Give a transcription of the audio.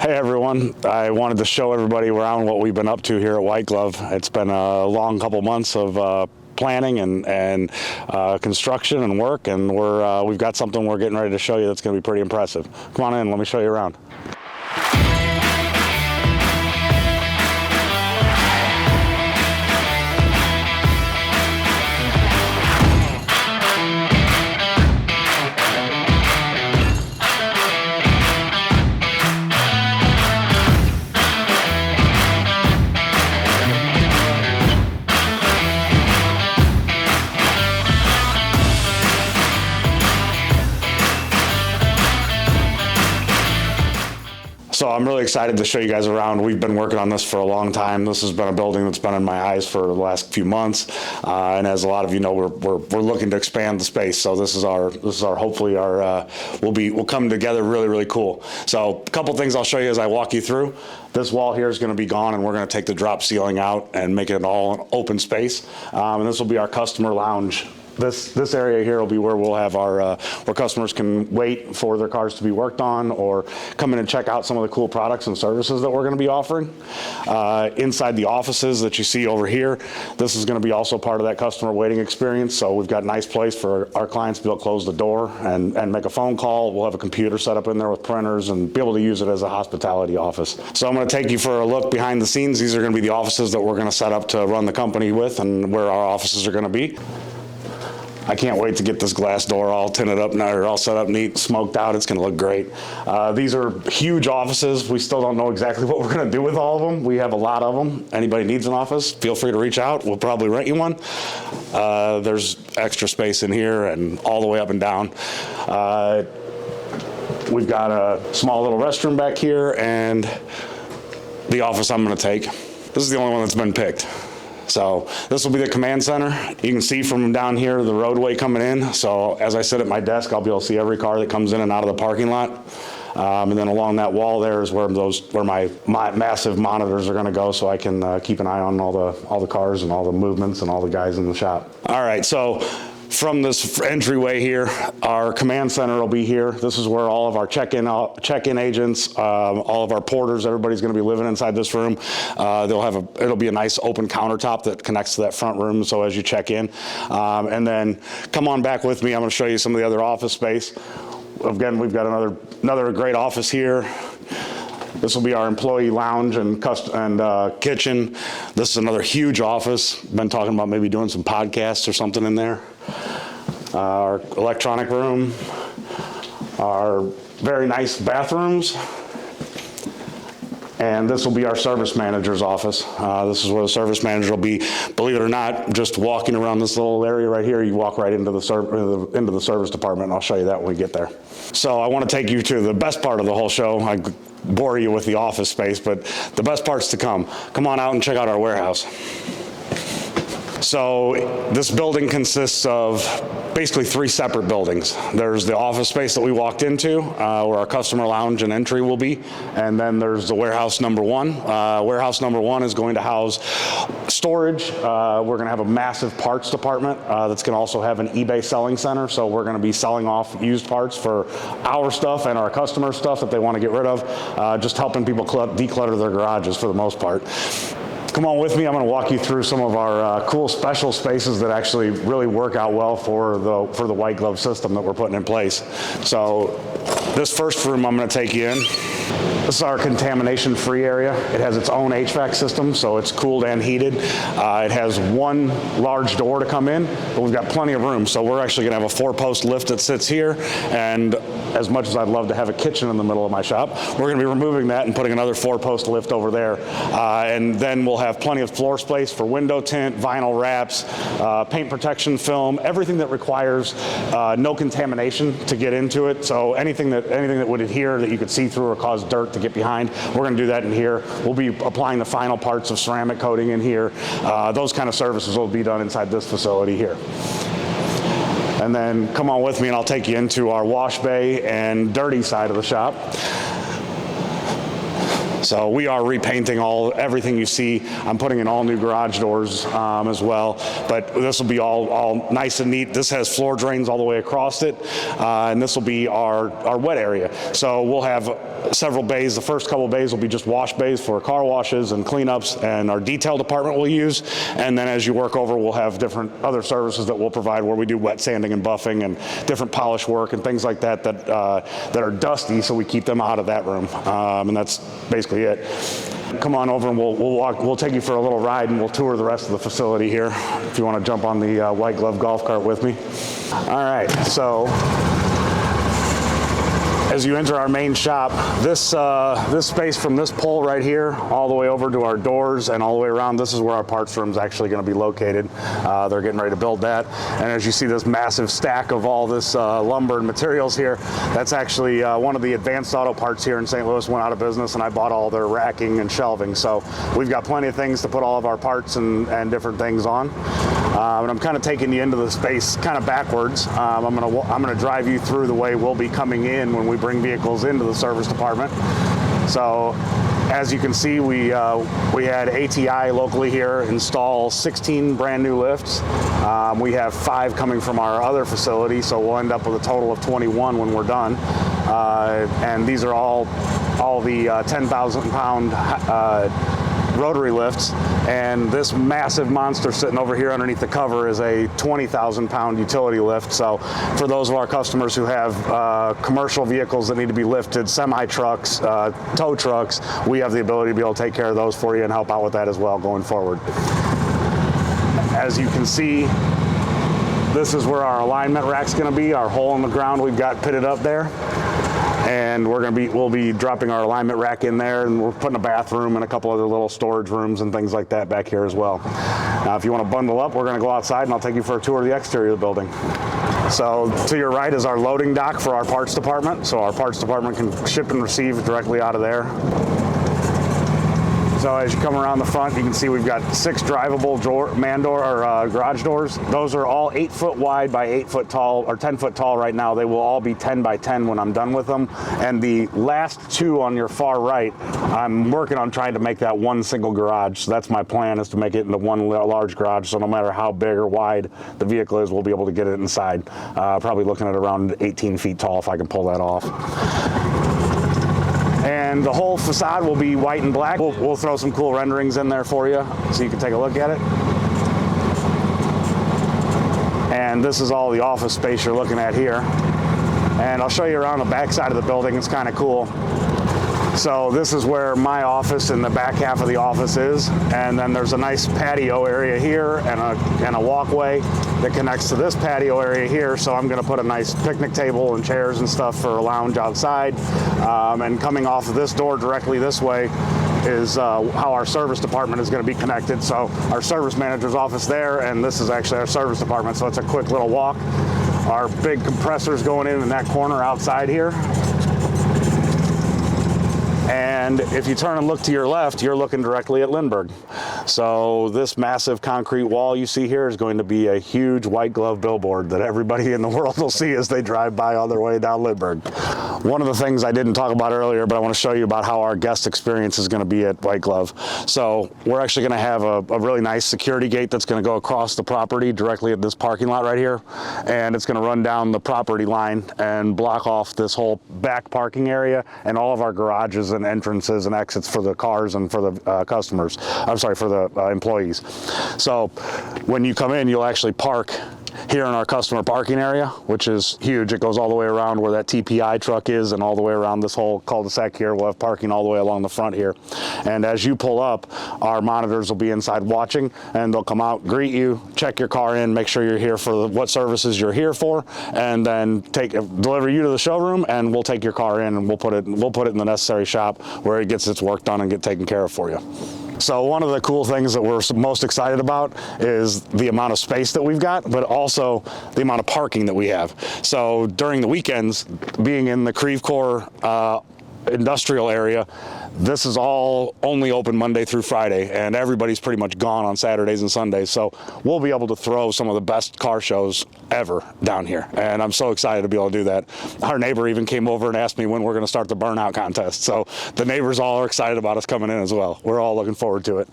Hey everyone, I wanted to show everybody around what we've been up to here at White Glove. It's been a long couple months of planning and construction and work, and we've got something we're getting ready to show you that's going to be pretty impressive. Come on in, let me show you around. So I'm really excited to show you guys around. We've been working on this for a long time. This has been a building that's been in my eyes for the last few months, and as a lot of you know, we're looking to expand the space. So this is our hopefully our we'll come together really cool. So a couple things I'll show you as I walk you through. This wall here is going to be gone, and we're going to take the drop ceiling out and make it all an open space. And this will be our customer lounge. This area here will be where we'll have our where customers can wait for their cars to be worked on, or come in and check out some of the cool products and services that we're going to be offering. Inside the offices that you see over here, this is going to be also part of that customer waiting experience. So we've got a nice place for our clients to be able to close the door and make a phone call. We'll have a computer set up in there with printers and be able to use it as a hospitality office. So I'm going to take you for a look behind the scenes. These are going to be the offices that we're going to set up to run the company with, and where our offices are going to be. I can't wait to get this glass door all tinted up now, or all set up neat, smoked out. It's going to look great. These are huge offices. We still don't know exactly what we're going to do with all of them. We have a lot of them. Anybody needs an office, feel free to reach out. We'll probably rent you one. There's extra space in here and all the way up and down. We've got a small little restroom back here, and the office I'm going to take. This is the only one that's been picked. So this will be the command center. You can see from down here the roadway coming in. So as I sit at my desk, I'll be able to see every car that comes in and out of the parking lot. And then along that wall there is where my massive monitors are going to go, so I can keep an eye on all the cars and all the movements and all the guys in the shop. All right, so from this entryway here, our command center will be here. This is where all of our check-in agents, all of our porters, everybody's going to be living inside this room. It'll be a nice open countertop that connects to that front room, so as you check in. And then come on back with me. I'm going to show you some of the other office space. Again, we've got another great office here. This will be our employee lounge and kitchen. This is another huge office. Been talking about maybe doing some podcasts or something in there. Our electronic room, our very nice bathrooms, and this will be our service manager's office. This is where the service manager will be. Believe it or not, just walking around this little area right here, you walk right into the service department, and I'll show you that when we get there. So I want to take you to the best part of the whole show. I bore you with the office space, but the best part's to come. Come on out and check out our warehouse. So this building consists of basically three separate buildings. There's the office space that we walked into, where our customer lounge and entry will be, and then there's the warehouse number one. Warehouse number one is going to house storage. We're going to have a massive parts department that's going to also have an eBay selling center, so we're going to be selling off used parts for our stuff and our customer stuff that they want to get rid of, just helping people declutter their garages for the most part. Come on with me. I'm going to walk you through some of our cool special spaces that actually really work out well for the White Glove system that we're putting in place. So this first room I'm going to take you in. This is our contamination-free area. It has its own HVAC system, so it's cooled and heated. It has one large door to come in, but we've got plenty of room. So we're actually going to have a 4-post lift that sits here, and as much as I'd love to have a kitchen in the middle of my shop, we're going to be removing that and putting another 4-post lift over there. And then we'll have plenty of floor space for window tint, vinyl wraps, paint protection film, everything that requires no contamination to get into it. So anything that would adhere that you could see through or cause dirt to get behind, we're going to do that in here. We'll be applying the final parts of ceramic coating in here. Those kind of services will be done inside this facility here. And then come on with me and I'll take you into our wash bay and dirty side of the shop. So we are repainting everything you see. I'm putting in all new garage doors as well, but this will be all nice and neat. This has floor drains all the way across it, and this will be our wet area. So we'll have several bays. The first couple bays will be just wash bays for car washes and cleanups, and our detail department will use. And then as you work over, we'll have different other services that we'll provide where we do wet sanding and buffing and different polish work and things like that that are dusty, so we keep them out of that room. And that's basically it. Come on over and we'll take you for a little ride and we'll tour the rest of the facility here if you want to jump on the white glove golf cart with me. All right, so as you enter our main shop, this space from this pole right here all the way over to our doors and all the way around, this is where our parts room is actually going to be located. They're getting ready to build that. And as you see this massive stack of all this lumber and materials here, that's actually one of the Advanced Auto Parts here in St. Louis went out of business, and I bought all their racking and shelving. So we've got plenty of things to put all of our parts and different things on. And I'm kind of taking you into the space kind of backwards. I'm gonna drive you through the way we'll be coming in when we bring vehicles into the service department. So as you can see, we had ATI locally here install 16 brand new lifts. We have 5 coming from our other facility, so we'll end up with a total of 21 when we're done. And these are all the 10,000 pound rotary lifts, and this massive monster sitting over here underneath the cover is a 20,000 pound utility lift. So for those of our customers who have commercial vehicles that need to be lifted, semi trucks, tow trucks, we have the ability to be able to take care of those for you and help out with that as well going forward. As you can see, this is where our alignment rack's going to be, our hole in the ground we've got pitted up there. And we'll be dropping our alignment rack in there, and we're putting a bathroom and a couple other little storage rooms and things like that back here as well. Now, if you want to bundle up, we're going to go outside and I'll take you for a tour of the exterior of the building. So to your right is our loading dock for our parts department. So our parts department can ship and receive directly out of there. So as you come around the front, you can see we've got 6 drivable garage doors. Those are all 8 foot wide by 8 foot tall, or 10 foot tall right now. They will all be 10 by 10 when I'm done with them. And the last 2 on your far right, I'm working on trying to make that one single garage. So that's my plan, is to make it into one large garage. So no matter how big or wide the vehicle is, we'll be able to get it inside. Probably looking at around 18 feet tall if I can pull that off. And the whole facade will be white and black. We'll throw some cool renderings in there for you so you can take a look at it. And this is all the office space you're looking at here. And I'll show you around the back side of the building. It's kind of cool. So this is where my office and the back half of the office is. And then there's a nice patio area here and a walkway that connects to this patio area here. So I'm going to put a nice picnic table and chairs and stuff for a lounge outside. And coming off of this door directly this way is how our service department is going to be connected. So our service manager's office there, and this is actually our service department. So it's a quick little walk. Our big compressor's going in that corner outside here. And if you turn and look to your left, you're looking directly at Lindbergh. So this massive concrete wall you see here is going to be a huge white glove billboard that everybody in the world will see as they drive by on their way down Lindbergh. One of the things I didn't talk about earlier, but I want to show you about how our guest experience is going to be at White Glove. So we're actually going to have a really nice security gate that's going to go across the property directly at this parking lot right here. And it's going to run down the property line and block off this whole back parking area and all of our garages and entrances and exits for the cars and for the customers. I'm sorry, for the employees. So when you come in, you'll actually park here in our customer parking area, which is huge. It goes all the way around where that TPI truck is and all the way around this whole cul-de-sac here. We'll have parking all the way along the front here. And as you pull up, our monitors will be inside watching, and they'll come out, greet you, check your car in, make sure you're here for what services you're here for, and then deliver you to the showroom, and we'll take your car in and we'll put it in the necessary shop where it gets its work done and get taken care of for you. So one of the cool things that we're most excited about is the amount of space that we've got, but also the amount of parking that we have. So during the weekends, being in the Creve Coeur industrial area, this is all only open Monday through Friday, and everybody's pretty much gone on Saturdays and Sundays. So we'll be able to throw some of the best car shows ever down here, and I'm so excited to be able to do that. Our neighbor even came over and asked me when we're going to start the burnout contest. So the neighbors all are excited about us coming in as well. We're all looking forward to it.